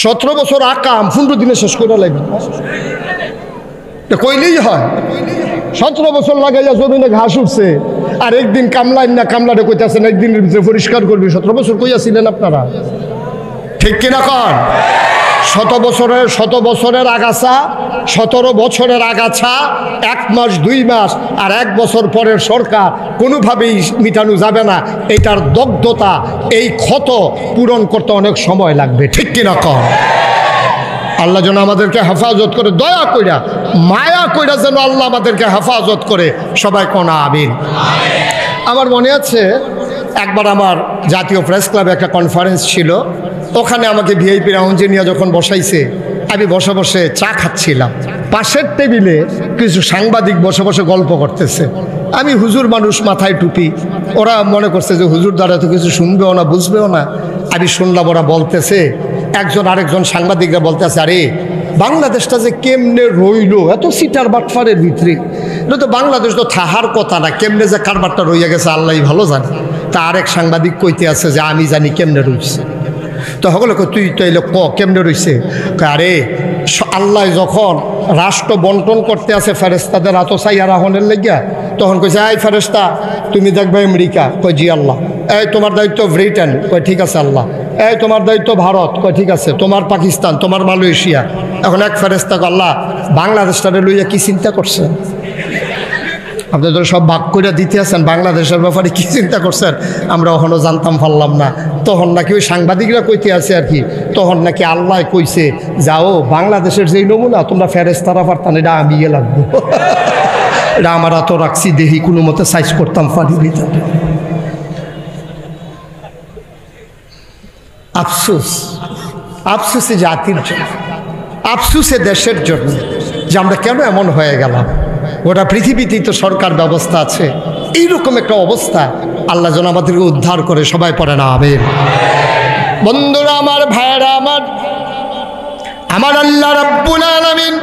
17 বছর আকাম 15 দিনে শেষ করে লাগবে, কইলেই হয়। 17 বছর লাগাইয়া জমিনে ঘাস উঠছে, আর একদিন কামলাইন না কামলাটা কইতেছেন একদিনের ভিতরে পরিষ্কার করবি। 17 বছর কইয়াছিলেন আপনারা, ঠিক কিনা কন? 100 বছরের আগাছা, 17 বছরের আগাছা 1 মাস 2 মাস আর 1 বছর পরের সরকার কোনোভাবেই মিটানো যাবে না। এটার দগ্ধতা, এই ক্ষত পূরণ করতে অনেক সময় লাগবে, ঠিক কিনা কন? আল্লাহ যেন আমাদেরকে হেফাজত করে, দয়া কইরা মায়া কইরা যেন আল্লাহ আমাদেরকে হেফাজত করে। সবাই কোন আমিন। আমার মনে আছে একবার আমার জাতীয় প্রেস ক্লাবে একটা কনফারেন্স ছিল, ওখানে আমাকে ভিআইপি রাউঞ্জে নিয়ে যখন বসাইছে, আমি বসে বসে চা খাচ্ছিলাম। পাশের টেবিলে কিছু সাংবাদিক বসে বসে গল্প করতেছে। আমি হুজুর মানুষ, মাথায় টুপি, ওরা মনে করছে যে হুজুর দ্বারা তো কিছু শুনবেও না বুঝবেও না। আমি শুনলাম ওরা বলতেছে, একজন আরেকজন সাংবাদিকরা বলতেছে, আরে বাংলাদেশটা যে কেমনে রইল এত সিটার বাটফারের ভিতরে, এটা তো বাংলাদেশ তো থাহার কথা না, কেমনে যে কারবারটা রইয়া গেছে আল্লাহ ভালো জানে। তা আরেক সাংবাদিক কইতে আছে যে আমি জানি কেমনে রইছে। তো সকলে তুই তো এলো কেমনে রইছে? আরে আল্লাহ যখন রাষ্ট্র বন্টন করতে আছে ফেরেস্তাদের আতসাইয়া রাহনের লেগিয়া, তখন কইছে এই ফেরেস্তা তুমি দেখবে আমেরিকা, কই জি আল্লাহ। এই তোমার দায়িত্ব ব্রিটেন, কই ঠিক আছে আল্লাহ। এই তোমার দায়িত্ব ভারত, কই ঠিক আছে। তোমার পাকিস্তান, তোমার মালয়েশিয়া। এখন এক ফেরেস্তা আল্লাহ বাংলাদেশটারে লইয়া কি চিন্তা করছেন? আপনি তো সব ভাগ করে দিতে আছেন, বাংলাদেশের ব্যাপারে কি চিন্তা করছেন আমরা এখনও জানতাম পারলাম না। তখন নাকি ওই সাংবাদিকরা কইতে আছে আর কি, তখন নাকি আল্লাহ কইছে যাও বাংলাদেশের যেই নমুনা তোমরা ফেরেস্তারা পারতাম, এটা আমি ইয়ে লাগবো। এটা আমার তো রাখছি দেহি কোনো মতে সাইজ করতাম পারি। আফসোস, আফসোসে জাতির জন্য, আফসোসে দেশের জন্য যে আমরা কেন এমন হয়ে গেলাম। গোটা পৃথিবীতেই তো সরকার ব্যবস্থা আছে, এইরকম একটা অবস্থা আল্লাহ যেন আমাদেরকে উদ্ধার করে। সবাই পড়ে না আমিন। বন্ধুরা আমার, ভাইয়েরা আমার, আমার আল্লাহ রাব্বুল আলামিন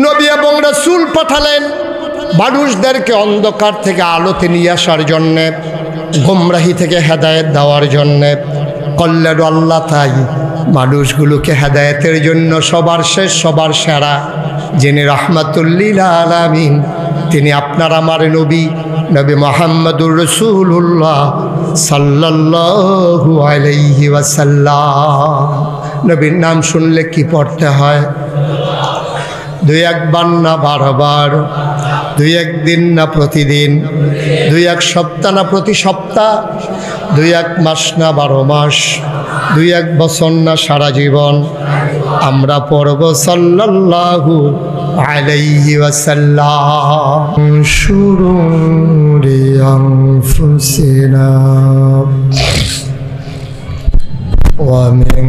নবী এবং রাসূল পাঠালেন মানুষদেরকে অন্ধকার থেকে আলোতে নিয়ে আসার জন্যে, গোমরাহি থেকে হেদায়েত দেওয়ার জন্যে। কল্যাণ আল্লাহ তাই মানুষগুলোকে হেদায়েতের জন্য সবার শেষ, সবার সেরা, যিনি রাহমাতুল্লিল আলামিন, তিনি আপনার আমার নবী, নবী মুহাম্মদুর রাসূলুল্লাহ সাল্লাল্লাহু আলাইহি ওয়াসাল্লাম। নবীর নাম শুনলে কি পড়তে হয়? 2-1 বার না 12 বার, 2-1 দিন না প্রতিদিন, 2-1 সপ্তাহ না প্রতি সপ্তাহ, 2-1 মাস না 12 মাস, 2-1 বছর না সারা জীবন আমরা পড়ব সাল্লাল্লাহু আলাইহি ওয়াসাল্লাম। শুরুরি আনফুসিনা ওয়া মিন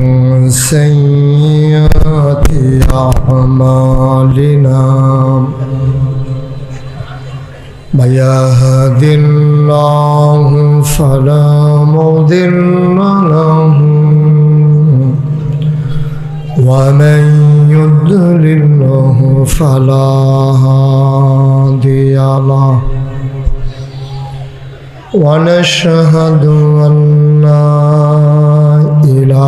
সাইয়্যাতি আমালিনা মা ইয়াহদিল্লাহু ফালা মুদিল্লা লাহু ومن يضلله فلا هادي له ونشهد أن لا إله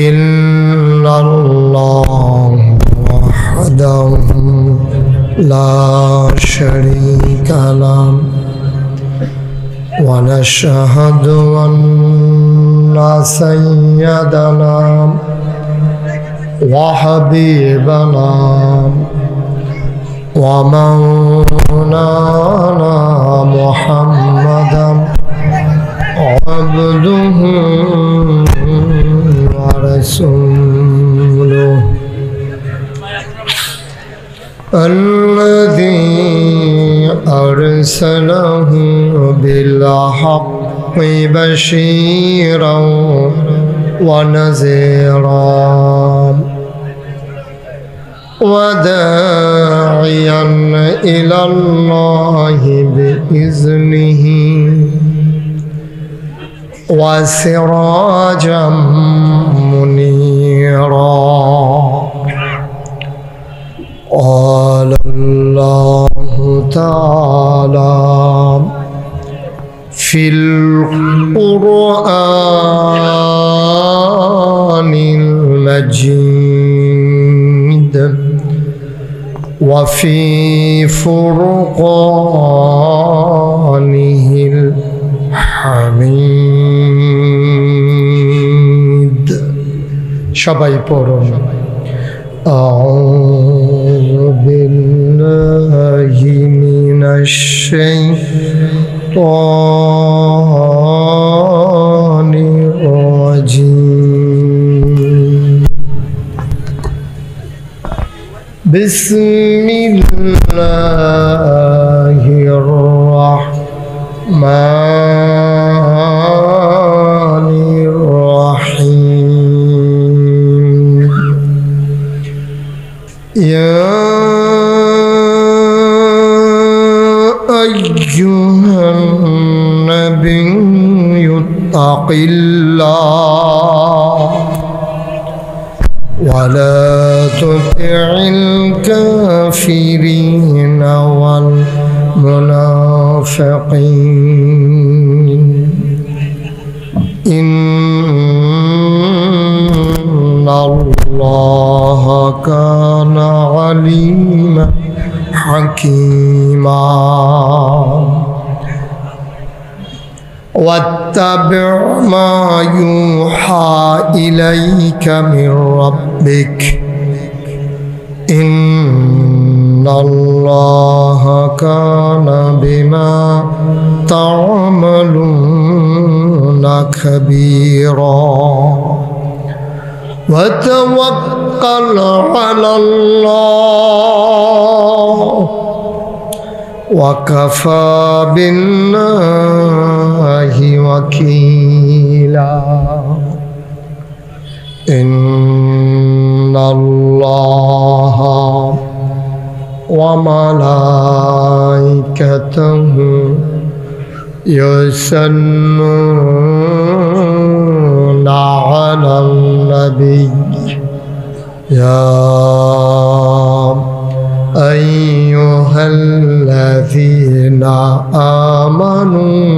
إلا الله وحده لا شريك له ونشهد أن سيدنا وحبيبنا ومولانا محمدا عبده ورسوله الذي أرسله بالحق بشيرا ونذيرا وداعيا إلى الله بإذنه وسراجا منيرا. قال الله تعالى ফিল কুরআনিল মাজিদ ওয়া ফি ফুরকানিহিল হামিদ। সবাই পড়ুন। আউযু বিল্লাহি মিনাশ শাইতানির রাজিম। বিসমিল্লাহির রাহমানির রাহিম। ইয়া আইয়ুহান নাবিয়্যু তাকিল্লাহ ওয়া লা তুতি'ল কাফিরিনা ওয়াল মুনাফিকিন ইন্নাল্লাহা কানা আলিমান হাকীমা। واتبع ما يوحى إليك من ربك إن الله كان بما تعملون خبيرا وتوكل على الله وكفى بالله وكيلا إن الله وملائكته يصلون على النبي يا أيها الذين آمنوا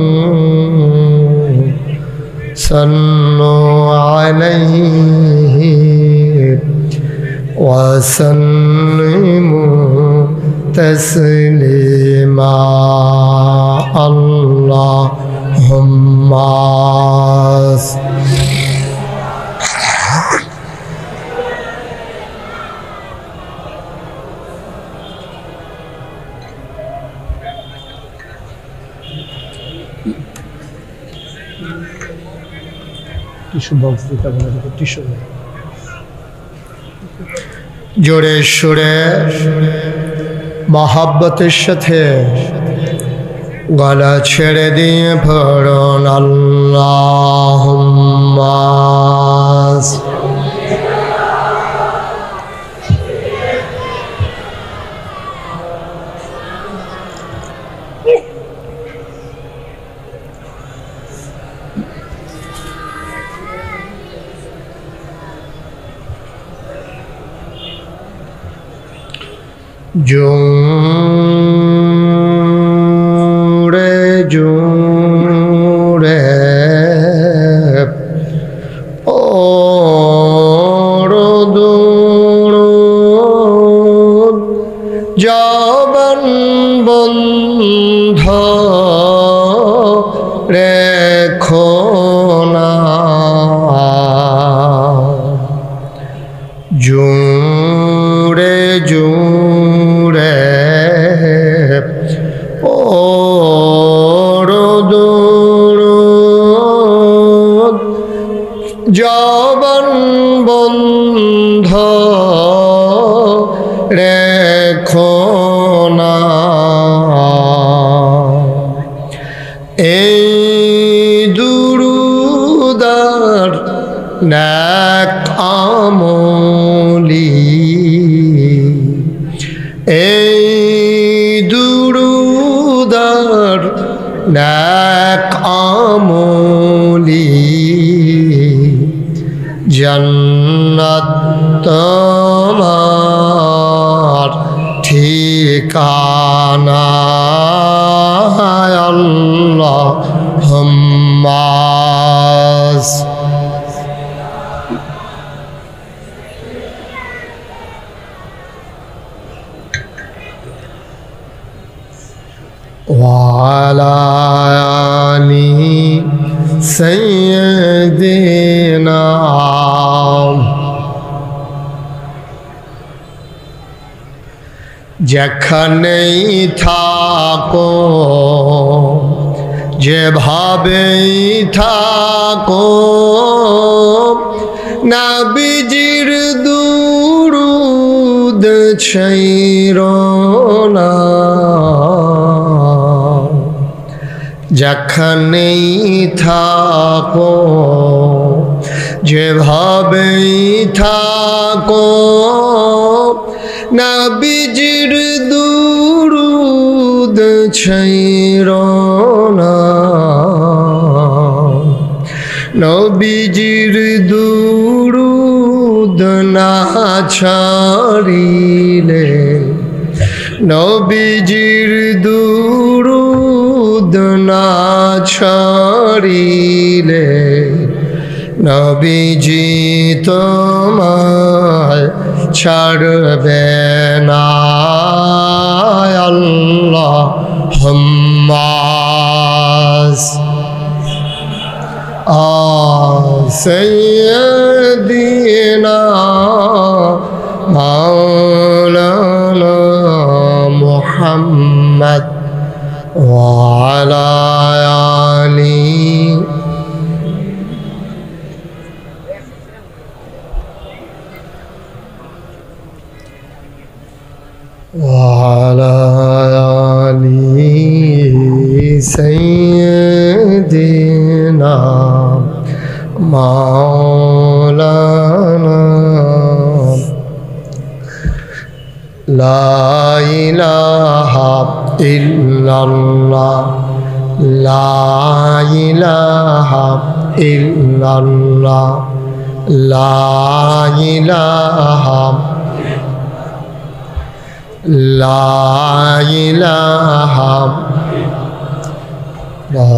صلوا عليه وسلموا تسليما اللهم জোরে সুরে মহাব্বতের সাথে গলা ছেড়ে দিয়ে পড়ুন আল্লাহুম্মা জোরে জোরে ওরদুরুদ জবান বন্ধ রেখো না জোরে জোরে ওরদুরুদ জবান বন্ধ রেখো না এই দুরুদার নেক আমলি এই দুরুদার নেক আমলি জান্নাত তোমার ঠিকানা আল্লাহ হাম্মাস وعلى آل سيدنا যেখানেই থাকো যেভাবেই থাকো নবীজির দুরূদ ছাইরো না যেখানেই থাকো যেভাবেই থাকো নবীজির দুরূদ ছাইরো না নবীজির দুরূদ না ছাড়িলে নবীজির দুরূদ না ছাড়িলে নবীজি তোমায় ছাড়বে না আল্লাহুম্মা সাইয়্যিদিনা মাওলানা মুহাম্মদ ওয়া আলা আলিহি وعلى آل سيدنا مولانا لا إله إلا الله لا إله إلا الله لا إله لا إله لا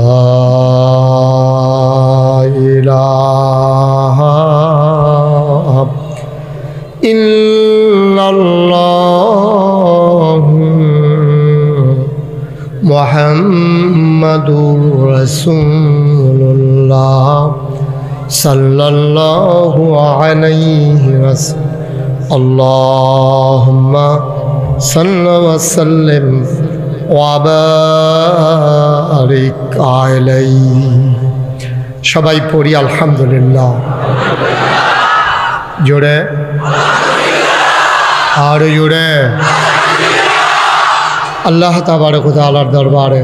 إله إلا الله محمد رسول الله صلى الله عليه وسلم اللهم صل وسلم وبارك عليه সবাই পড়ি আলহামদুলিল্লাহ জোরে আর জোরে আল্লাহ তাবারক ওয়া তাআলার দরবারে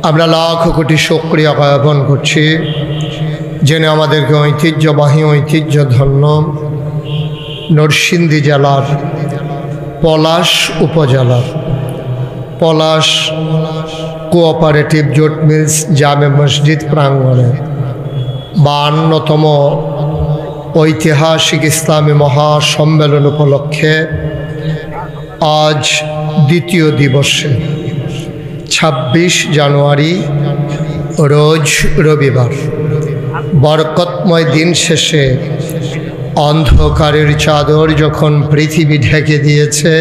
আমরা লাখ কোটি শুকরিয়া জ্ঞাপন করছি যিনি আমাদেরকে ঐতিহ্যবাহী ঐতিহ্যধন্য নরসিংদী জেলার পলাশ উপজেলার পলাশ কোঅপারেটিভ জুট মিলস জামে মসজিদ প্রাঙ্গণে 52তম ঐতিহাসিক ইসলামী মহাসম্মেলন উপলক্ষে আজ দ্বিতীয় দিবসে 26 জানুয়ারি রোজ রবিবার বরকতময় দিন শেষে অন্ধকারের চাদর যখন পৃথিবী ঢেকে দিয়েছে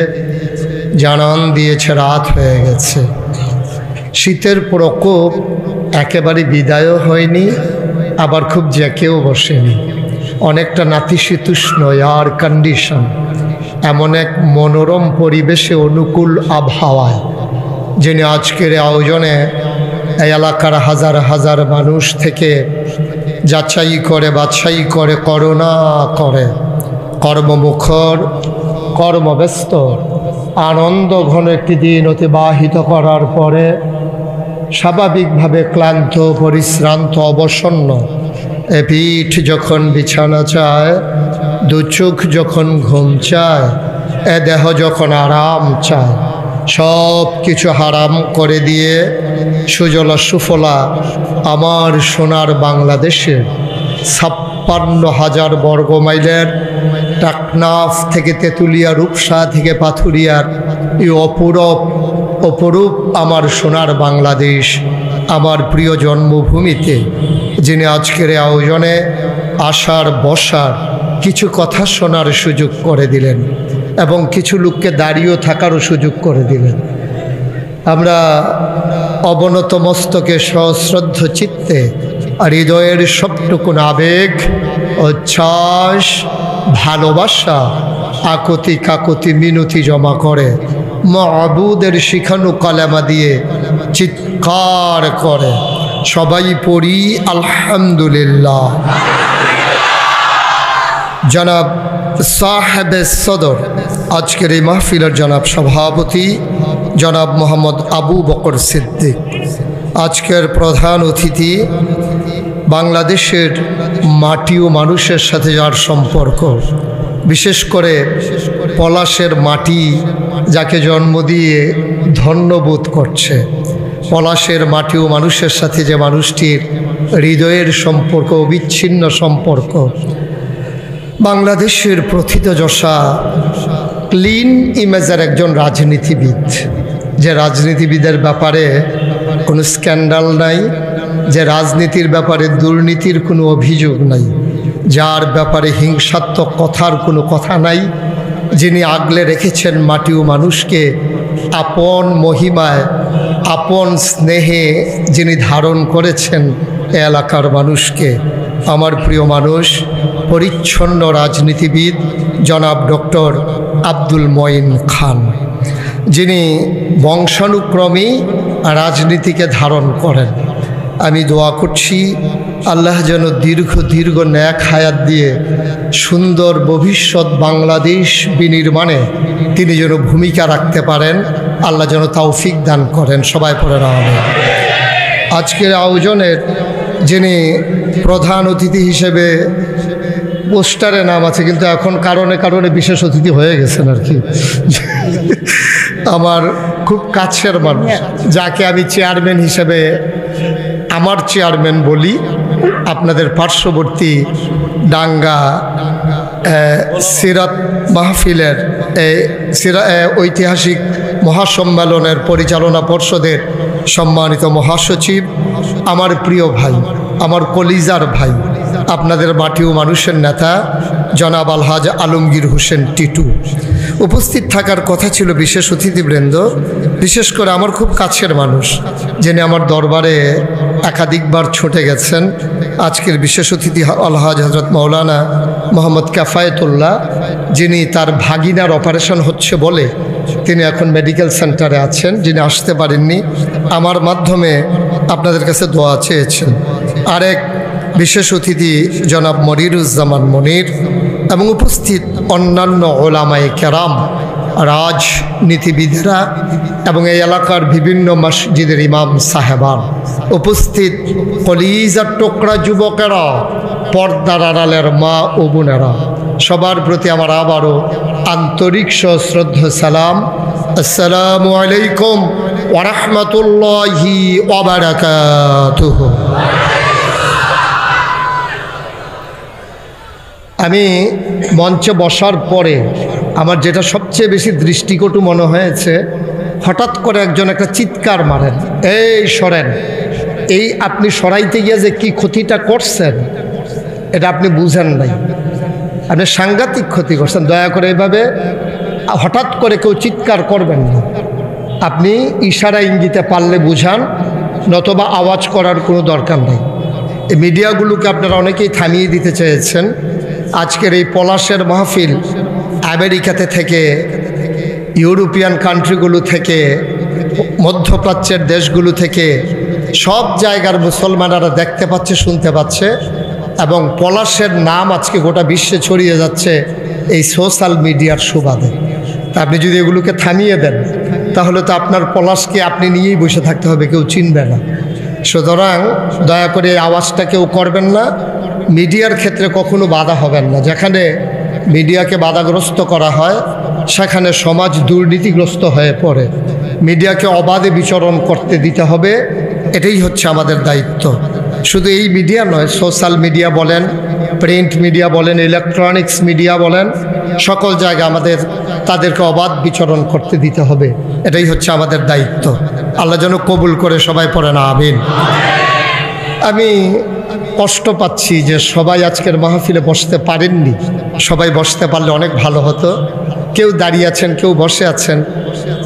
জানান দিয়েছে রাত হয়ে গেছে শীতের প্রকোপ একেবারে বিদায়ও হয়নি আবার খুব জেকেও বসেনি অনেকটা নাতিশীতোষ্ণ এয়ার কন্ডিশন এমন এক মনোরম পরিবেশে অনুকূল আবহাওয়ায় যিনি আজকের আয়োজনে এই এলাকার হাজার হাজার মানুষ থেকে যাচাই করে বাছাই করে করুণা করে কর্মমুখর কর্মব্যস্ত আনন্দ ঘন একটি দিন অতিবাহিত করার পরে স্বাভাবিকভাবে ক্লান্ত পরিশ্রান্ত অবসন্ন এ পিঠ যখন বিছানা চায় দু চোখ যখন ঘুম চায় এ দেহ যখন আরাম চায় সব কিছু হারাম করে দিয়ে সুজলা সুফলা আমার সোনার বাংলাদেশের 56,000 বর্গমাইলের টাকনাফ থেকে তেঁতুলিয়া রূপসা থেকে পাথুরিয়ার এই অপরূপ আমার সোনার বাংলাদেশ আমার প্রিয় জন্মভূমিতে, যিনি আজকের আয়োজনে আসার বসার কিছু কথা শোনার সুযোগ করে দিলেন এবং কিছু লোককে দাঁড়িয়েও থাকারও সুযোগ করে দিলেন। আমরা অবনত মস্তকে সশ্রদ্ধ চিত্তে আর হৃদয়ের সবটুকুন আবেগ, উচ্ছ্বাস, ভালোবাসা, আকুতি কাকুতি মিনতি জমা করে মাবুদের শিখানো কালেমা দিয়ে চিৎকার করে সবাই পড়ি আলহামদুলিল্লাহ। জনাব সাহেবে সদর, আজকের এই মাহফিলের জনাব সভাপতি জনাব মোহাম্মদ আবু বকর সিদ্দিক, আজকের প্রধান অতিথি, বাংলাদেশের মাটি ও মানুষের সাথে যার সম্পর্ক, বিশেষ করে পলাশের মাটি যাকে জন্ম দিয়ে ধন্যবোধ করছে, পলাশের মাটি ও মানুষের সাথে যে মানুষটির হৃদয়ের সম্পর্ক, অবিচ্ছিন্ন সম্পর্ক, বাংলাদেশের প্রথিতযশা ক্লিন ইমেজের একজন রাজনীতিবিদ, যে রাজনীতিবিদের ব্যাপারে কোনো স্ক্যান্ডাল নাই, যে রাজনীতির ব্যাপারে দুর্নীতির কোনো অভিযোগ নাই, যার ব্যাপারে হিংসাত্মক কথার কোনো কথা নাই, যিনি আগলে রেখেছেন মাটি ও মানুষকে আপন মহিমায়, আপন স্নেহে যিনি ধারণ করেছেন এ এলাকার মানুষকে, আমার প্রিয় মানুষ, পরিচ্ছন্ন রাজনীতিবিদ জনাব ডক্টর আব্দুল মঈন খান, যিনি বংশানুক্রমেই রাজনীতিকে ধারণ করেন। আমি দোয়া করছি আল্লাহ যেন দীর্ঘ ন্যাক হায়াত দিয়ে সুন্দর ভবিষ্যৎ বাংলাদেশ বিনির্মাণে তিনি যেন ভূমিকা রাখতে পারেন, আল্লাহ যেন তৌফিক দান করেন। সবাই পড়ে আমিন। আজকের আয়োজনের যিনি প্রধান অতিথি হিসেবে পোস্টারে নাম আছে, কিন্তু এখন কারণে বিশেষ অতিথি হয়ে গেছেন আর কি, আমার খুব কাছের মানুষ, যাকে আমি চেয়ারম্যান হিসেবে আমার চেয়ারম্যান বলি, আপনাদের পার্শ্ববর্তী ডাঙ্গা সিরাত মাহফিলের ঐতিহাসিক মহাসম্মেলনের পরিচালনা পর্ষদের সম্মানিত মহাসচিব, আমার প্রিয় ভাই, আমার কলিজার ভাই, আপনাদের মাটি ও মানুষের নেতা জনাব আলহাজ আলমগীর হোসেন টিটু। উপস্থিত থাকার কথা ছিল বিশেষ অতিথিবৃন্দ, বিশেষ করে আমার খুব কাছের মানুষ, যিনি আমার দরবারে একাধিকবার ছুটে গেছেন। আজকের বিশেষ অতিথি আলহাজ হজরত মৌলানা মোহাম্মদ কাফায়েতুল্লাহ, যিনি তার ভাগিনার অপারেশন হচ্ছে বলে তিনি এখন মেডিকেল সেন্টারে আছেন, যিনি আসতে পারেননি, আমার মাধ্যমে আপনাদের কাছে দোয়া চেয়েছেন। আরেক বিশেষ অতিথি জনাব মনিরুজ্জামান মনির এবং উপস্থিত অন্যান্য ওলামায়ে কেরাম, রাজনীতিবিদেরা এবং এই এলাকার বিভিন্ন মসজিদের ইমাম সাহেবান, উপস্থিত কলিজার টুকরা যুবকেরা, পর্দার আড়ালের মা ও বোনেরা, সবার প্রতি আমার আবারও আন্তরিক সশ্রদ্ধ সালাম। আসসালামু আলাইকুম ওয়া রাহমাতুল্লাহি ওয়া বারাকাতুহু। আমি মঞ্চে বসার পরে আমার যেটা সবচেয়ে বেশি দৃষ্টিকটু মনে হয়েছে, হঠাৎ করে একজন একটা চিৎকার মারেন, এই সরেন। এই আপনি সরাইতে গিয়ে যে কি ক্ষতিটা করছেন এটা আপনি বুঝেন নাই, আপনি সাংঘাতিক ক্ষতি করছেন। দয়া করে এইভাবে হঠাৎ করে কেউ চিৎকার করবেন না, আপনি ইশারা ইঙ্গিতে পারলে বুঝান, নতবা আওয়াজ করার কোনো দরকার নেই। এই মিডিয়াগুলোকে আপনারা অনেকেই থামিয়ে দিতে চেয়েছেন। আজকের এই পলাশের মাহফিল আমেরিকাতে থেকে, ইউরোপিয়ান কান্ট্রিগুলো থেকে, মধ্যপ্রাচ্যের দেশগুলো থেকে, সব জায়গার মুসলমানরা দেখতে পাচ্ছে, শুনতে পাচ্ছে, এবং পলাশের নাম আজকে গোটা বিশ্বে ছড়িয়ে যাচ্ছে এই সোশ্যাল মিডিয়ার সুবাদে। তা আপনি যদি এগুলোকে থামিয়ে দেন তাহলে তো আপনার পলাশকে আপনি নিয়েই বসে থাকতে হবে, কেউ চিনবে না। সুতরাং দয়া করে এই আওয়াজটা কেউ করবেন না। মিডিয়ার ক্ষেত্রে কখনো বাধা হবেন না। যেখানে মিডিয়াকে বাধাগ্রস্ত করা হয় সেখানে সমাজ দুর্নীতিগ্রস্ত হয়ে পড়ে। মিডিয়াকে অবাধে বিচরণ করতে দিতে হবে, এটাই হচ্ছে আমাদের দায়িত্ব। শুধু এই মিডিয়া নয়, সোশ্যাল মিডিয়া বলেন, প্রিন্ট মিডিয়া বলেন, ইলেকট্রনিক্স মিডিয়া বলেন, সকল জায়গায় আমাদের তাদেরকে অবাধ বিচরণ করতে দিতে হবে, এটাই হচ্ছে আমাদের দায়িত্ব। আল্লাহ যেন কবুল করে, সবাই পড়েন আমিন। আমি কষ্ট পাচ্ছি যে সবাই আজকের মাহফিলে বসতে পারেননি। সবাই বসতে পারলে অনেক ভালো হতো। কেউ দাঁড়িয়ে আছেন, কেউ বসে আছেন,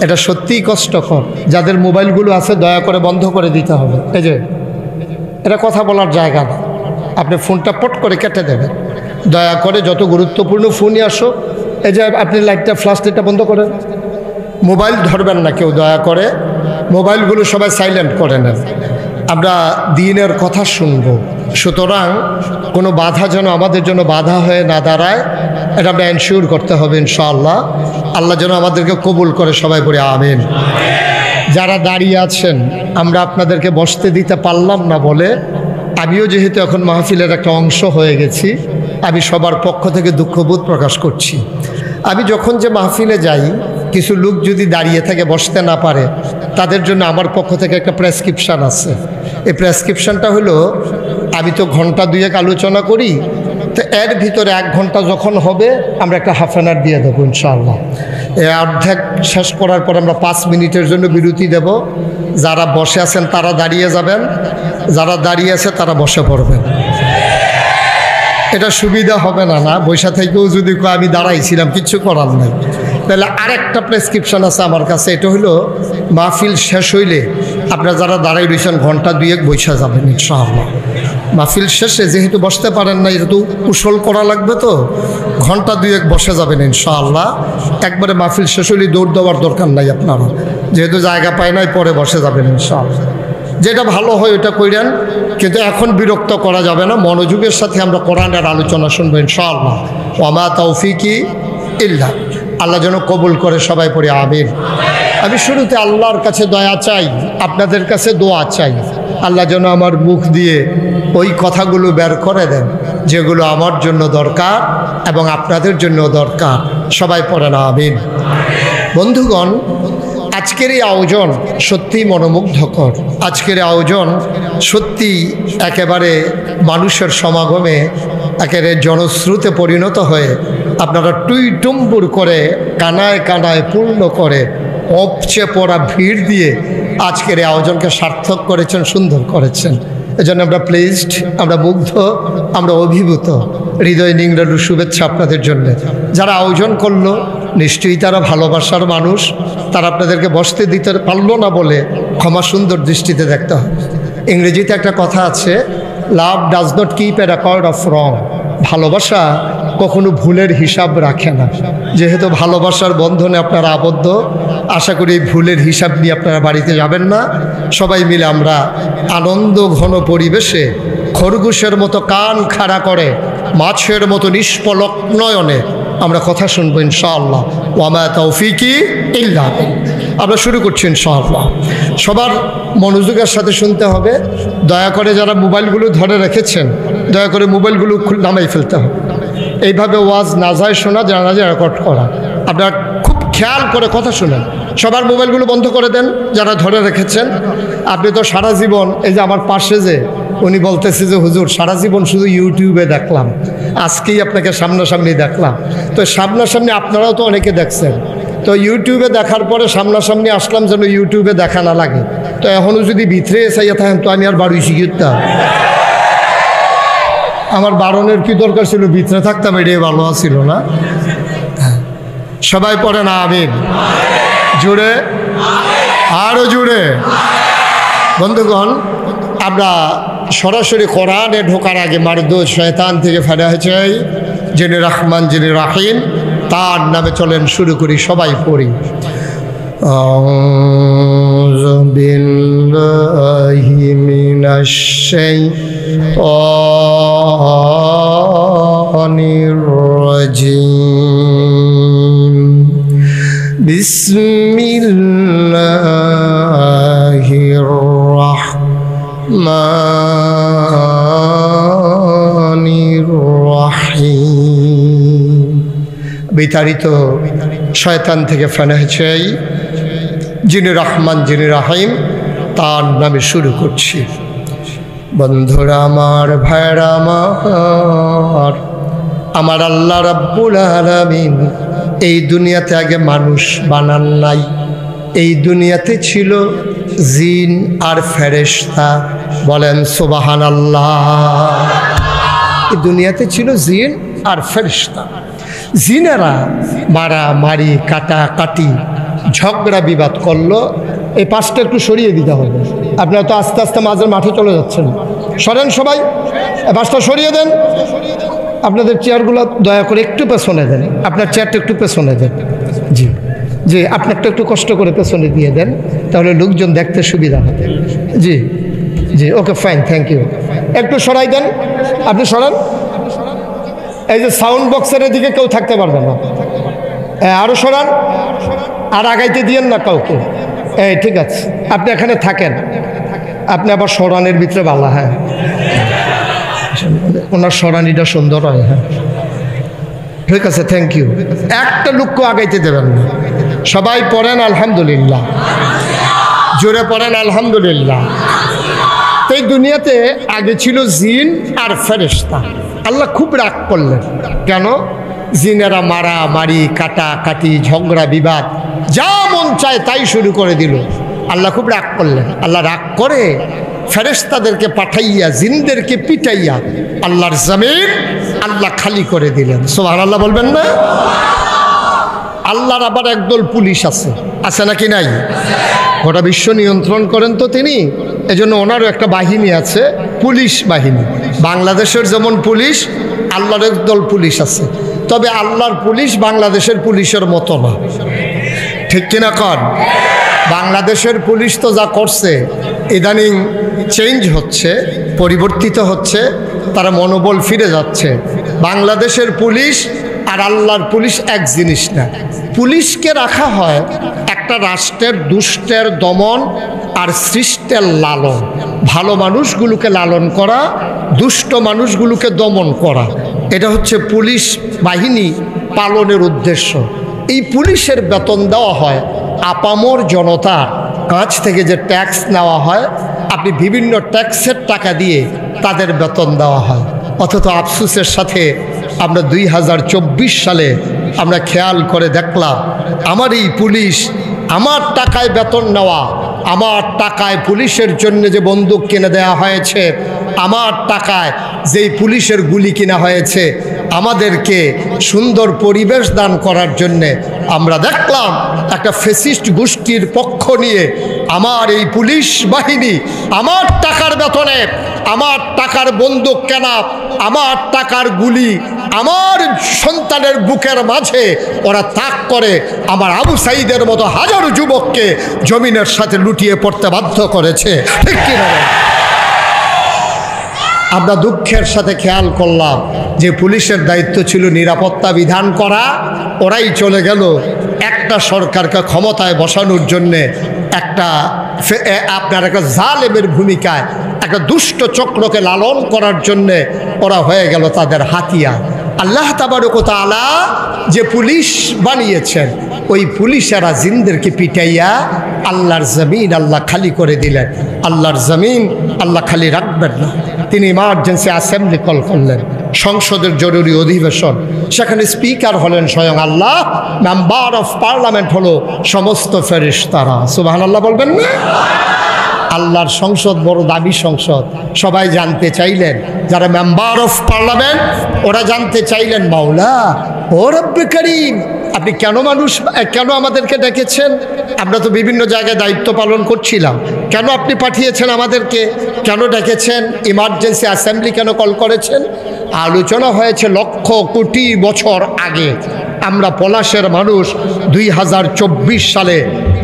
এটা সত্যিই কষ্টকর। যাদের মোবাইলগুলো আছে দয়া করে বন্ধ করে দিতে হবে। এই যে এটা কথা বলার জায়গা না, আপনি ফোনটা পট করে কেটে দেবেন দয়া করে। যত গুরুত্বপূর্ণ ফোনই আসো, এই যে আপনি লাইটটা ফ্ল্যাশ লাইটটা বন্ধ করেন। মোবাইল ধরবেন না কেউ, দয়া করে মোবাইলগুলো সবাই সাইলেন্ট করে নেন। আমরা দ্বীনের কথা শুনব, সুতরাং কোনো বাধা যেন আমাদের জন্য বাধা হয়ে না দাঁড়ায়, এটা আমরা এনশিওর করতে হবে ইনশাআল্লাহ। আল্লাহ যেন আমাদেরকে কবুল করে, সবাই বলে আমিন। যারা দাঁড়িয়ে আছেন, আমরা আপনাদেরকে বসতে দিতে পারলাম না বলে, আমিও যেহেতু এখন মাহফিলের একটা অংশ হয়ে গেছি, আমি সবার পক্ষ থেকে দুঃখবোধ প্রকাশ করছি। আমি যখন যে মাহফিলে যাই, কিছু লোক যদি দাঁড়িয়ে থেকে বসতে না পারে, তাদের জন্য আমার পক্ষ থেকে একটা প্রেসক্রিপশান আছে। এই প্রেসক্রিপশানটা হলো, আমি তো ঘন্টা দুয়েক আলোচনা করি, তো এর ভিতরে 1 ঘন্টা যখন হবে আমরা একটা হাফ অ্যান আওয়ার দিয়ে দেবো ইনশাআল্লাহ। এই অর্ধেক শেষ করার পর আমরা 5 মিনিটের জন্য বিরতি দেব। যারা বসে আছেন তারা দাঁড়িয়ে যাবেন, যারা দাঁড়িয়ে আছে তারা বসে পড়বেন। এটা সুবিধা হবে না, না বৈশা থেকেও যদি আমি দাঁড়াইছিলাম, কিচ্ছু করার নাই। তাহলে আরেকটা প্রেসক্রিপশান আছে আমার কাছে, এটা হলো মাহফিল শেষ হইলে আপনারা যারা দাঁড়াই রয়েছেন ঘন্টা দুয়েক বৈশা যাবেন ইনশাআল্লাহ। মাহফিল শেষে যেহেতু বসতে পারেন না, এটা তো কুশল করা লাগবে, তো ঘন্টা দুয়েক বসে যাবেন ইনশাআল্লাহ। একবারে মাহফিল শেষ হইলে দৌড় দেওয়ার দরকার নাই আপনারা, যেহেতু জায়গা পায় নাই, পরে বসে যাবেন ইনশাআল্লাহ। যেটা ভালো হয় ওটা কইরেন, কিন্তু এখন বিরক্ত করা যাবে না। মনোযোগের সাথে আমরা কোরআনের আলোচনা শুনবো ইনশাআল্লাহ। ওয়া তৌফিকি ইল্লা, আল্লাহ যেন কবুল করে, সবাই পড়ে আমিন। আমি শুরুতে আল্লাহর কাছে দয়া চাই, আপনাদের কাছে দোয়া চাই। আল্লাহ যেন আমার মুখ দিয়ে ওই কথাগুলো বের করে দেন যেগুলো আমার জন্য দরকার এবং আপনাদের জন্য দরকার, সবাই পড়েন আমিন। বন্ধুগণ, আজকের এই আয়োজন সত্যিই মনোমুগ্ধকর। আজকের আয়োজন সত্যি একেবারে মানুষের সমাগমে একেবারে জনস্রোতে পরিণত হয়ে আপনারা টুইটুম্বুর করে কানায় কানায় পূর্ণ করে উপচে পড়া ভিড় দিয়ে আজকের এই আয়োজনকে সার্থক করেছেন, সুন্দর করেছেন। এজন্য আমরা প্লিজড, আমরা মুগ্ধ, আমরা অভিভূত। হৃদয় নিংড়ালু শুভেচ্ছা আপনাদের জন্য। যারা আয়োজন করলো নিশ্চয়ই তারা ভালোবাসার মানুষ, তারা আপনাদেরকে বসতে দিতে পারলো না বলে ক্ষমা সুন্দর দৃষ্টিতে দেখতে হবে। ইংরেজিতে একটা কথা আছে, লাভ does not keep A record of রং। ভালোবাসা কখনো ভুলের হিসাব রাখে না। যেহেতু ভালোবাসার বন্ধনে আপনারা আবদ্ধ, আশা করি এই ভুলের হিসাব নিয়ে আপনারা বাড়িতে যাবেন না। সবাই মিলে আমরা আনন্দ ঘন পরিবেশে খরগোশের মতো কান খাড়া করে মাছের মতো নিষ্পলক নয়নে আমরা কথা শুনবো ইনশাআল্লাহ। ওয়া তৌফিকি ইল্লা বিল্লাহ। আমরা শুরু করছি ইনশাআল্লাহ। সবার মনোযোগের সাথে শুনতে হবে। দয়া করে যারা মোবাইলগুলো ধরে রেখেছেন, দয়া করে মোবাইলগুলো নামাই ফেলতে হবে। এইভাবে ওয়াজ না যায় শোনা, জানা যায় রেকর্ড করা। আপনারা খুব খেয়াল করে কথা শুনেন। সবার মোবাইলগুলো বন্ধ করে দেন যারা ধরে রেখেছেন। আপনি তো সারা জীবন, এই যে আমার পাশে যে উনি বলতেছে যে হুজুর সারা জীবন শুধু ইউটিউবে দেখলাম, আজকেই আপনাকে সামনাসামনি দেখলাম। তো সামনাসামনি আপনারাও তো অনেকে দেখছেন, তো ইউটিউবে দেখার পরে সামনাসামনি আসলাম যেন ইউটিউবে দেখা না লাগে। তো এখনও যদি ভিতরে এসাইয়া থাকেন তো আমি আর বাড়ি শিখিতাম, আমার বারণের কি দরকার ছিল, ভিতরে থাকতাম, এটাই ভালো ছিল না। সবাই পড়ে না আমিন, জুড়ে আরো জুড়ে। বন্ধুগণ, আমরা সরাসরি কোরআনে ঢোকার আগে মারদুদ শয়তান থেকে ফেরা হয়েছে যিনি রহমান, যিনি রাহিম, তার নামে চলেন শুরু করি। সবাই পড়ি। আউযু বিল্লাহি মিনাশ শাইতানির রাজিম। বিসমিল্লাহির রাহমানির রাহিম। বিতাড়িত শয়তান থেকে ফেনা হয়েছে যিনি রহমান, যিনি রাহিম, তার নামে শুরু করছি। বন্ধুরা আমার, ভাইরা আমার আল্লাহ রাব্বুল আলামিন এই দুনিয়াতে আগে মানুষ বানান নাই। এই দুনিয়াতে ছিল জিন আর ফেরেশতা। বলেন সুবহানাল্লাহ। এই দুনিয়াতে ছিল জিন আর ফেরেশতা। জিনেরা মারামারি কাটাকাটি ঝগড়া বিবাদ করলো। এই পাশটা একটু সরিয়ে দিতে হবে। আপনারা তো আস্তে আস্তে মাঝের মাঠে চলে যাচ্ছেন, সরেন সবাই, এই পাশটা সরিয়ে দেন। আপনাদের চেয়ারগুলো দয়া করে একটু পেছনে দেন, আপনার চেয়ারটা একটু পেছনে দেন। জি জি, আপনারটা একটু কষ্ট করে পেছনে দিয়ে দেন, তাহলে লোকজন দেখতে সুবিধা হবে। জি জি, ওকে ফাইন, থ্যাংক ইউ। একটু সরাই দেন, আপনি সরান। এই যে সাউন্ড বক্সের দিকে কেউ থাকতে পারবে না, আরও সরান, আর আগাইতে দিয়েন না কাউকে। এই ঠিক আছে, আপনি এখানে থাকেন, আপনি আবার সরানের ভিতরে ভালো। হ্যাঁ, ওনার সরানিটা সুন্দর হয়। হ্যাঁ ঠিক আছে, থ্যাংক ইউ। একটা লোককে আগাইতে দেবেন না। সবাই পড়েন আলহামদুলিল্লাহ, জোরে পড়েন আলহামদুলিল্লাহ। এই দুনিয়াতে আগে ছিল জিন আর ফেরেশতা। আল্লাহ খুব রাগ করলেন। কেন? জিনেরা মারামারি কাটাকাটি ঝগড়া বিবাদ যা মন চায় তাই শুরু করে দিল। আল্লাহ খুব রাগ করলেন। আল্লাহ রাগ করে ফেরেশতাদেরকে পাঠাইয়া জিনদেরকে পিটাইয়া আল্লাহর জমিন আল্লাহ খালি করে দিলেন। সুবহানাল্লাহ বলবেন না? আল্লাহর আবার একদল পুলিশ আছে নাকি নাই? গোটা বিশ্ব নিয়ন্ত্রণ করেন তো তিনি, এজন্য ওনারও একটা বাহিনী আছে, পুলিশ বাহিনী। বাংলাদেশের যেমন পুলিশ, আল্লাহর একদল পুলিশ আছে। তবে আল্লাহর পুলিশ বাংলাদেশের পুলিশের মতো না, ঠিক কিনা কন? বাংলাদেশের পুলিশ তো যা করছে, ইদানিং চেঞ্জ হচ্ছে, পরিবর্তিত হচ্ছে, তারা মনোবল ফিরে যাচ্ছে। বাংলাদেশের পুলিশ আর আল্লাহর পুলিশ এক জিনিস না। পুলিশকে রাখা হয় একটা রাষ্ট্রের দুষ্টের দমন আর সৃষ্টের লালন, ভালো মানুষগুলোকে লালন করা, দুষ্ট মানুষগুলোকে দমন করা। এটা হচ্ছে পুলিশ বাহিনী পালনের উদ্দেশ্য। এই পুলিশের বেতন দেওয়া হয় আপামর জনতার কাছ থেকে যে ট্যাক্স নেওয়া হয়, আপনি বিভিন্ন ট্যাক্সের টাকা দিয়ে তাদের বেতন দেওয়া হয়। অথচ আফসোসের সাথে আমরা 2024 সালে আমরা খেয়াল করে দেখলাম, আমার এই পুলিশ আমার টাকায় বেতন নেওয়া, আমার টাকায় পুলিশের জন্য যে বন্দুক কিনে দেওয়া হয়েছে, আমার টাকায় যেই পুলিশের গুলি কিনা হয়েছে, আমাদেরকে সুন্দর পরিবেশ দান করার জন্যে আমরা দেখলাম একটা ফ্যাসিস্ট গোষ্ঠীর পক্ষ নিয়ে আমার এই পুলিশ বাহিনী আমার টাকার বেতনে, আমার টাকার বন্দুক কেনা, আমার টাকার গুলি, আমার সন্তানের বুকের মাঝে ওরা তাক করে আমার আবু সাঈদের মতো হাজারো যুবককে জমিনের সাথে লুটিয়ে পড়তে বাধ্য করেছে, ঠিক কিনা? আমরা দুঃখের সাথে খেয়াল করলাম যে পুলিশের দায়িত্ব ছিল নিরাপত্তা বিধান করা, ওরাই চলে গেল একটা সরকারকে ক্ষমতায় বসানোর জন্যে, আপনার একটা জালেমের ভূমিকায় একটা দুষ্ট চক্রকে লালন করার জন্যে ওরা হয়ে গেল তাদের হাতিয়ার। আল্লাহ তাবারক ওয়া তাআলা যে পুলিশ বানিয়েছেন, ওই পুলিশেরা জিনদেরকে পিটাইয়া আল্লাহর জমিন আল্লাহ খালি করে দিলেন। আল্লাহর জমিন আল্লাহ খালি রাখবেন না, তিনি ইমার্জেন্সি অ্যাসেম্বলি কল করলেন, সংসদের জরুরি অধিবেশন। সেখানে স্পিকার হলেন স্বয়ং আল্লাহ, মেম্বার অফ পার্লামেন্ট হলো সমস্ত ফেরেশতারা। সুবহানাল্লাহ বলবেন না? আল্লাহর সংসদ বড় দামি সংসদ। সবাই জানতে চাইলেন, যারা মেম্বার অফ পার্লামেন্ট ওরা জানতে চাইলেন, মাওলা ও রব্বে করিম, আপনি কেন আমাদেরকে ডেকেছেন? আমরা তো বিভিন্ন জায়গায় দায়িত্ব পালন করছিলাম, কেন আপনি পাঠিয়েছেন আমাদেরকে? কেন ডেকেছেন? ইমার্জেন্সি অ্যাসেম্বলি কেন কল করেছেন? আলোচনা হয়েছে লক্ষ কোটি বছর আগে। আমরা পলাশের মানুষ 2024 সালে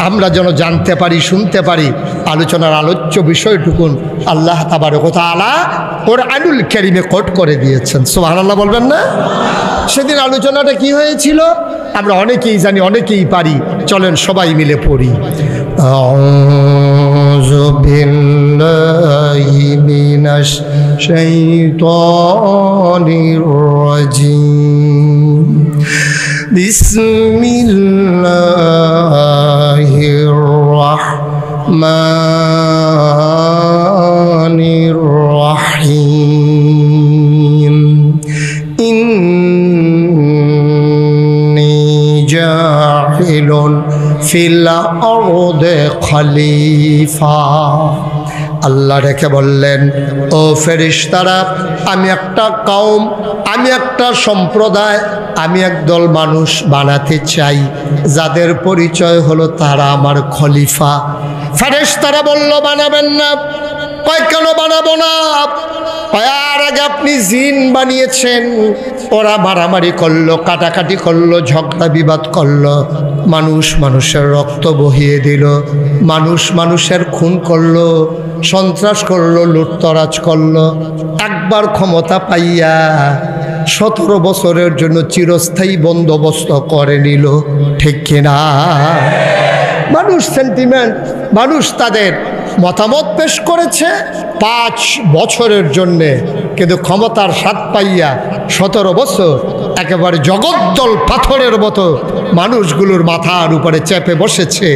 আমরা যেন জানতে পারি, শুনতে পারি। আলোচনার আলোচ্য বিষয়টুকুন আল্লাহ তাবারক ওয়া তাআলা কোরআনুল কারীমে কোট করে দিয়েছেন। সুবহানাল্লাহ বলবেন না? সেদিন আলোচনাটা কি হয়েছিল আমরা অনেকেই জানি, অনেকেই পারি। চলেন সবাই মিলে পড়ি। আউযু বিল্লাহি মিনাশ শাইতানির রাজীম। বিসমিল্লাহির রাহমানির রাহিম। ইন্নী জাইলুন ফিল আরদে খলিফা। আল্লাহ রেখে বললেন, ও ফেরেশতারা, আমি একটা কওম, আমি একটা সম্প্রদায়, আমি একদল মানুষ বানাতে চাই যাদের পরিচয় হলো তারা আমার খলিফা। ফেরেশতারা বলল, বানাবেন না। কয়, কেন বানাবো না? আর আগে আপনি জিন বানিয়েছেন, ওরা মারামারি করলো, কাটাকাটি করলো, ঝগড়া বিবাদ করলো, মানুষ মানুষের রক্ত বহিয়ে দিল, মানুষ মানুষের খুন করলো, সন্ত্রাস করলো, লুটতরাজ করলো। একবার ক্ষমতা পাইয়া 17 বছরের জন্য চিরস্থায়ী বন্দোবস্ত করে নিল। ঠিক কিনা? মানুষ সেন্টিমেন্ট, মানুষ তাদের মতামত পেশ করেছে 5 বছরের জন্যে, কিন্তু ক্ষমতার স্বাদ পাইয়া 17 বছর একেবারে জগদ্দল পাথরের মতো মানুষগুলোর মাথার উপরে চেপে বসেছে।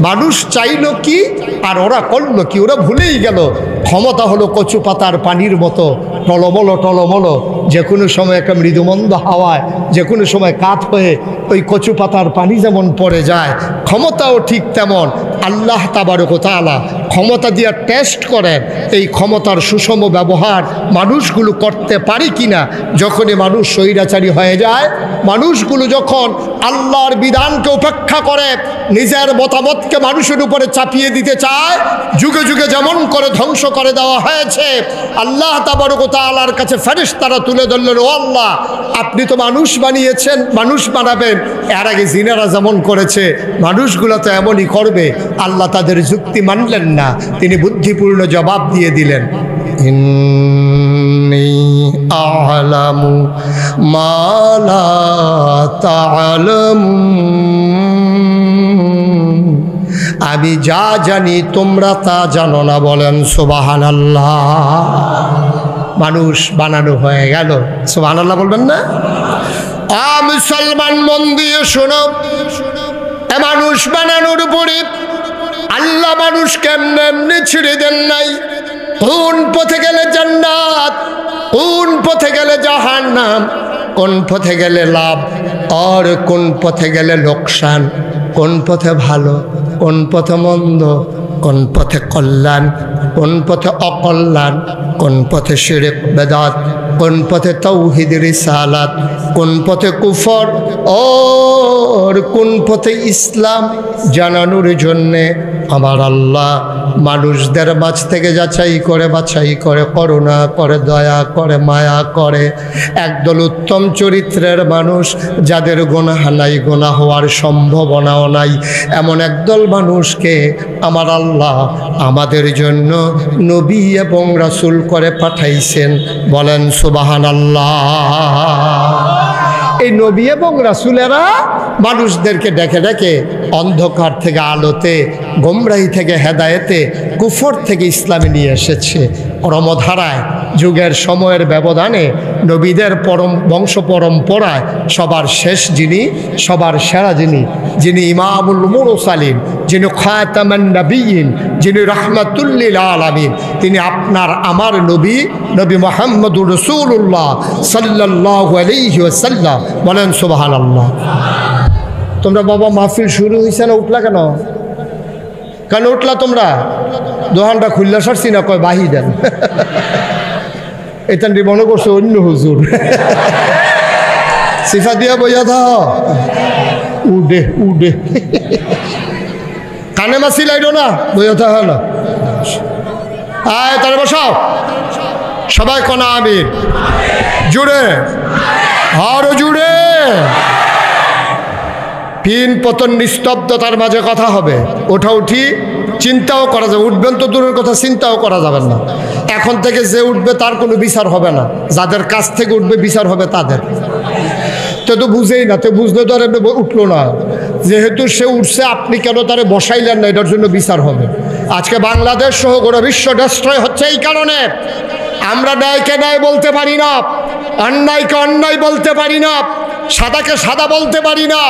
মানুষ চাইল কি আর ওরা করলো কি? ওরা ভুলেই গেল ক্ষমতা হলো কচু পাতার পানির মতো টলমলো টলমলো, যে কোনো সময় একটা মৃদুমন্দ হাওয়ায় যে কোনো সময় কাত হয়ে ওই কচু পাতার পানি যেমন পড়ে যায়, ক্ষমতাও ঠিক তেমন। আল্লাহ তাবারক ওয়া তাআলা ক্ষমতা দিয়ে টেস্ট করেন এই ক্ষমতার সুষম ব্যবহার মানুষগুলো করতে পারি কিনা। যখনই মানুষ স্বৈরাচারী হয়ে যায়, মানুষগুলো যখন আল্লাহর বিধানকে উপেক্ষা করে নিজের মতামতকে মানুষের উপরে চাপিয়ে দিতে চায়, যুগে যুগে যেমন করে ধ্বংস করে দেওয়া হয়েছে, আল্লাহ তাবারক ওয়া তাআলার কাছে ফেরেশতারা তুলে ধরলেন, ও আল্লাহ, আপনি তো মানুষ বানিয়েছেন, মানুষ বানাবেন, এর আগে জিনেরা যেমন করেছে মানুষগুলো তো এমনই করবে। আল্লাহ তাদের যুক্তি মানলেন না, তিনি বুদ্ধিপূর্ণ জবাব দিয়ে দিলেন, ইন্নী আ'লামু মা লা তা'লামুন, আমি যা জানি তোমরা তা জানো না। বলেন সুবহানাল্লাহ। মানুষ বানানো হয়ে গেল। সুবহানাল্লাহ বলবেন না? মুসলমান, মন দিয়ে শোনো, এ মানুষ বানানোর উপরে আল্লাহ মানুষকে এমনি এমনি ছেড়ে দেন নাই। কোন পথে গেলে জান্নাত, কোন পথে গেলে জাহান্নাম, কোন পথে গেলে লাভ আর কোন পথে গেলে লোকসান, কোন পথে ভালো, কোন পথে মন্দ, কোন পথে কল্যাণ, কোন পথে অকল্যাণ, কোন পথে শিরক বেদাত, কোন পথে তাওহীদ রিসালাত, কোন পথে কুফর আর কোন পথে ইসলাম জানানোর জন্যে আমার আল্লাহ মানুষদের মাঝ থেকে যাচাই করে বাছাই করে, করুণা করে, দয়া করে, মায়া করে একদল উত্তম চরিত্রের মানুষ, যাদের গুনাহ নাই, গুনাহ হওয়ার সম্ভাবনাও নাই, এমন একদল মানুষকে আমার আল্লাহ আমাদের জন্য নবী এবং রাসূল করে পাঠাইছেন। বলেন সুবহানাল্লাহ। এই নবী এবং রাসূলেরা মানুষদেরকে ডেকে ডেকে অন্ধকার থেকে আলোতে, গোমরাহি থেকে হেদায়েতে, কুফর থেকে ইসলামে নিয়ে এসেছে। ক্রমধারায় যুগের সময়ের ব্যবধানে নবীদের বংশ পরম্পরায় সবার শেষ যিনি, সবার সেরা যিনি, যিনি ইমামুল মুরসালিন, যিনি খাতামান নবিয়্যিন, যিনি রাহমাতুল লিল আলামিন, তিনি আপনার আমার নবী, নবী মুহাম্মদুর রাসূলুল্লাহ সাল্লাল্লাহু আলাইহি ওয়াসাল্লাম। বলেন সুবহানাল্লাহ। তোমরা বাবা মাহফিল শুরু হয়েছে না, উঠলা কেন? কেন উঠলা তোমরা? দোহানটা খুললা সারছি না, কয় বাহি দেন। এটা মনে করছো অন্য হুজুর, সিফা দিয়া বইয়া থাও, উডে উডে কানে মাসি লাইল না, বইয়া থাকা না। আয় তারা বসাও, সবাই কোনা আমিন, জুড়ে আরো জুড়ে। পিন পতন নিস্তব্ধতার মাঝে কথা হবে, ওঠা উঠি চিন্তাও করা যাবে, উঠবেন তো দূরের কথা, চিন্তাও করা যাবে না। এখন থেকে যে উঠবে তার কোনো বিচার হবে না, যাদের কাছ থেকে উঠবে বিচার হবে তাদের। তো বুঝেই না, তো বুঝলে তো আর উঠলো না, যেহেতু সে উঠছে আপনি কেন তারে বসাইলেন না, এটার জন্য বিচার হবে। আজকে বাংলাদেশ সহ গোটা বিশ্ব ডিস্ট্রয় হচ্ছে এই কারণে। আমরা ন্যায়কে ন্যায় বলতে পারি না, অন্যায়কে অন্যায় বলতে পারি না, সাদাকে সাদা বলতে পারি না,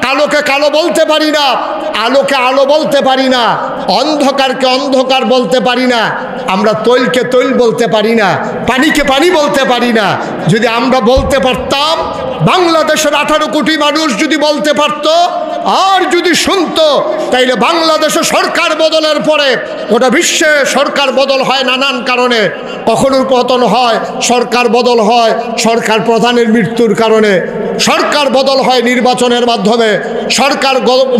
কালোকে কালো বলতে পারি না, আলোকে আলো বলতে পারি না, অন্ধকারকে অন্ধকার বলতে পারি না, আমরা তৈলকে তৈল বলতে পারি না, পানিকে পানি বলতে পারি না। যদি আমরা বলতে পারতাম, বাংলাদেশের 18 কোটি মানুষ যদি বলতে পারত আর যদি শুনতো তাইলে বাংলাদেশে সরকার বদলের পরে গোটা বিশ্বে সরকার বদল হয় নানান কারণে। কখনো পতন হয়, সরকার বদল হয় সরকার প্রধানের মৃত্যুর কারণে, সরকার বদল হয় নির্বাচনের মাধ্যমে, সরকার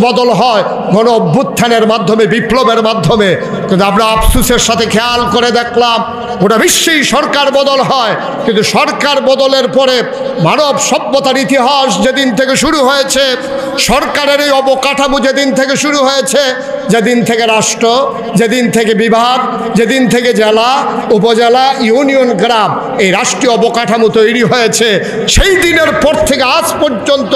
বদল হয় গণ অভ্যুত্থানের মাধ্যমে, বিপ্লবের মাধ্যমে। কিন্তু আমরা আফসোসের সাথে খেয়াল করে দেখলাম গোটা বিশ্বেই সরকার বদল হয়, কিন্তু সরকার বদলের পরে মানব সভ্যতার ইতিহাস যেদিন থেকে শুরু হয়েছে, সরকারের এই অবকাঠামো যেদিন থেকে শুরু হয়েছে, যেদিন থেকে রাষ্ট্র, যেদিন থেকে বিভাগ, যেদিন থেকে জেলা, উপজেলা, ইউনিয়ন, গ্রাম, এই রাষ্ট্রীয় অবকাঠামো তৈরি হয়েছে, সেই দিনের পর থেকে আজ পর্যন্ত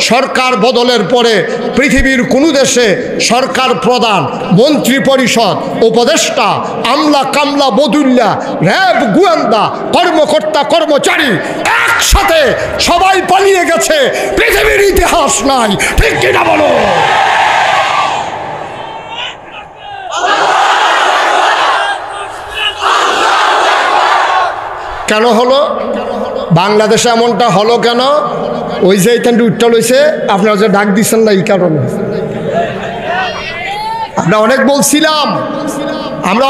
সরকার বদলের পরে পৃথিবীর কোনো দেশে সরকার প্রধান, মন্ত্রী পরিষদ, উপদেষ্টা, আমলা কামলা বদুল্লা, র্যাব, গোয়েন্দা, কর্মকর্তা, কর্মচারী একসাথে সবাই পালিয়ে গেছে, পৃথিবীর ইতিহাস নাই। ঠিক কিনা বলো? কেন হলো? বাংলাদেশে এমনটা হলো কেন? ওই যে এইখানটা উঠতে লইছে, আপনারা যে ডাক দিচ্ছেন না এই কারণে। আমরা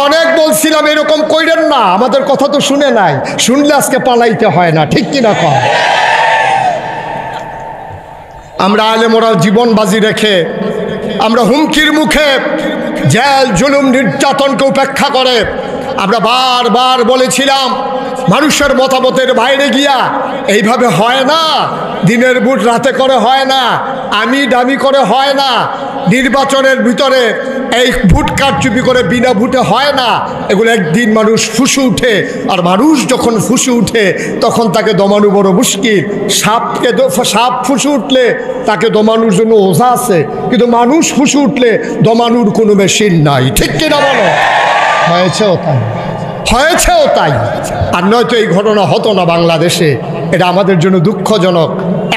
অনেক বলছিলাম এরকম কইরেন না, আমাদের কথা তো শুনে নাই, শুনলে আজকে পালাইতে হয় না। ঠিক কিনা কর? আমরা আলেমরা জীবন বাজি রেখে আমরা হুমকির মুখে জেল, জুলুম, নির্যাতনকে উপেক্ষা করে আমরা বারবার বলেছিলাম মানুষের মতামতের বাইরে গিয়া এইভাবে হয় না, দিনের বুট রাতে করে হয় না, আমি দামি করে হয় না, নির্বাচনের ভিতরে এই ভোট কারচুপি করে বিনা ভোটে হয় না। এগুলো একদিন মানুষ ফুসে উঠে, আর মানুষ যখন ফুসে উঠে তখন তাকে দমানো বড় মুশকিল। সাপ ফুসে উঠলে তাকে দমানোর জন্য ওঝা আছে, কিন্তু মানুষ ফুসে উঠলে দমানোর কোনো মেশিন নাই। ঠিক কিনা বলো? হয়েছেও তাই। আর নয়তো এই ঘটনা হতো না বাংলাদেশে। এটা আমাদের জন্য দুঃখজনক।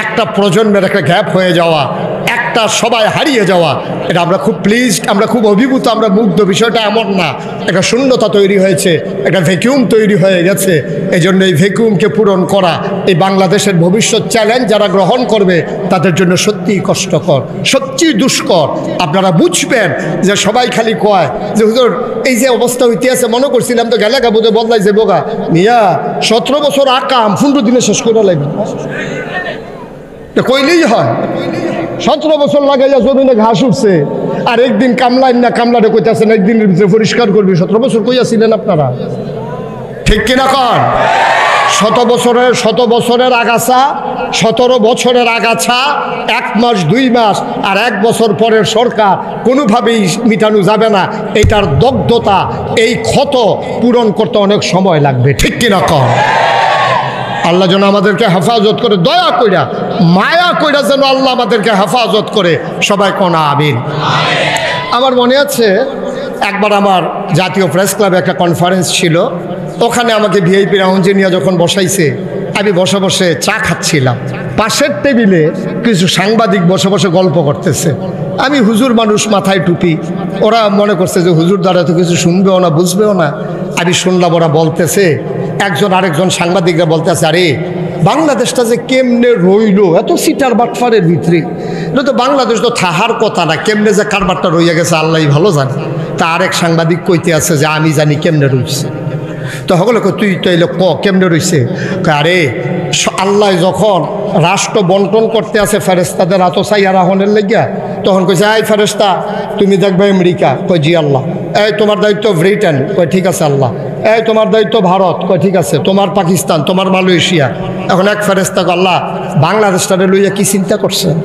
একটা প্রজন্মের একটা গ্যাপ হয়ে যাওয়া, একটা সবাই হারিয়ে যাওয়া, এটা আমরা খুব প্লিজড, আমরা খুব অভিভূত, আমরা মুগ্ধ। বিষয়টা এমন না, একটা শূন্যতা তৈরি হয়েছে, একটা ভ্যাকুয়াম তৈরি হয়ে গেছে। এই জন্য এই ভ্যাকুয়ামকে পূরণ করা এই বাংলাদেশের ভবিষ্যৎ চ্যালেঞ্জ যারা গ্রহণ করবে তাদের জন্য সত্যিই কষ্টকর, সত্যিই দুষ্কর। আপনারা বুঝবেন যে সবাই খালি কয় যে হুজুর এই যে অবস্থা হইতে আছে, মনে করছিলাম তো গেলে বোধে বদলাই যে বোগা মিয়া 17 বছর আকাম 15 দিনে শেষ করে লাগবে। কইলেই হয় 17 বছর লাগাইয়া জমিনে ঘাস উঠছে, আর একদিন কামলাইন না, কামলাটা কইতেছেন একদিনের ভিতরে পরিষ্কার করবি। 17 বছর কইয়াছিলেন আপনারা? ঠিক কিনা কর? 100 বছরের আগাছা, 17 বছরের আগাছা 1 মাস 2 মাস আর 1 বছর পরের সরকার কোনোভাবেই মিটানো যাবে না। এটার দগ্ধতা, এই ক্ষত পূরণ করতে অনেক সময় লাগবে। ঠিক কিনা কর? আল্লাহ যেন আমাদেরকে হেফাজত করে, দয়া কইরা, মায়া কইরা যেন আল্লাহ আমাদেরকে হেফাজত করে। সবাই কোনা আমিন। আমার মনে আছে একবার আমার জাতীয় প্রেস ক্লাবে একটা কনফারেন্স ছিল, ওখানে আমাকে ভিআইপি রাউন্ডে নিয়ে যখন বসাইছে, আমি বসে বসে চা খাচ্ছিলাম। পাশের টেবিলে কিছু সাংবাদিক বসে বসে গল্প করতেছে। আমি হুজুর মানুষ, মাথায় টুপি, ওরা মনে করছে যে হুজুর দ্বারা তো কিছু শুনবেও না, বুঝবেও না। আমি শুনলাম ওরা বলতেছে, একজন আরেকজন সাংবাদিকরা বলতেছে, আরে বাংলাদেশটা যে কেমনে রইল এত সিটার বাটফারের ভিতরে, এটা তো বাংলাদেশ তো থাহার কথা না, কেমনে যে কারবারটা রইয়া গেছে আল্লাহই ভালো জানে। তা আরেক সাংবাদিক কইতে আছে যে আমি জানি কেমনে রইছে। তো সকলে তুই তো এলো কেমনে রইছে? আরে আল্লাহ যখন রাষ্ট্র বন্টন করতে আছে ফেরেস্তাদের এত চাইয়া রাহনের লেগিয়া, তখন কইছে এই ফেরেস্তা তুমি দেখবে আমেরিকা, কই জি আল্লাহ। এই তোমার দায়িত্ব ব্রিটেন, কই ঠিক আছে আল্লাহ। এই তোমার দায়িত্ব ভারত, কই ঠিক আছে। তোমার পাকিস্তান, তোমার মালয়েশিয়া। এখন এক ফেরেস্তা আল্লাহ বাংলাদেশটারে লইয়া কি চিন্তা করছেন?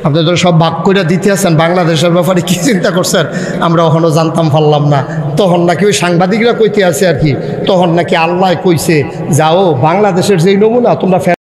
আপনাদের সব ভাগ করে দিতে আছেন, বাংলাদেশের ব্যাপারে কি চিন্তা করছেন আমরা এখনও জানতাম পারলাম না। তখন নাকি ওই সাংবাদিকরা কইতে আছে আর কি, তখন নাকি আল্লাহ কইছে যাও বাংলাদেশের যেই নমুনা তোমরা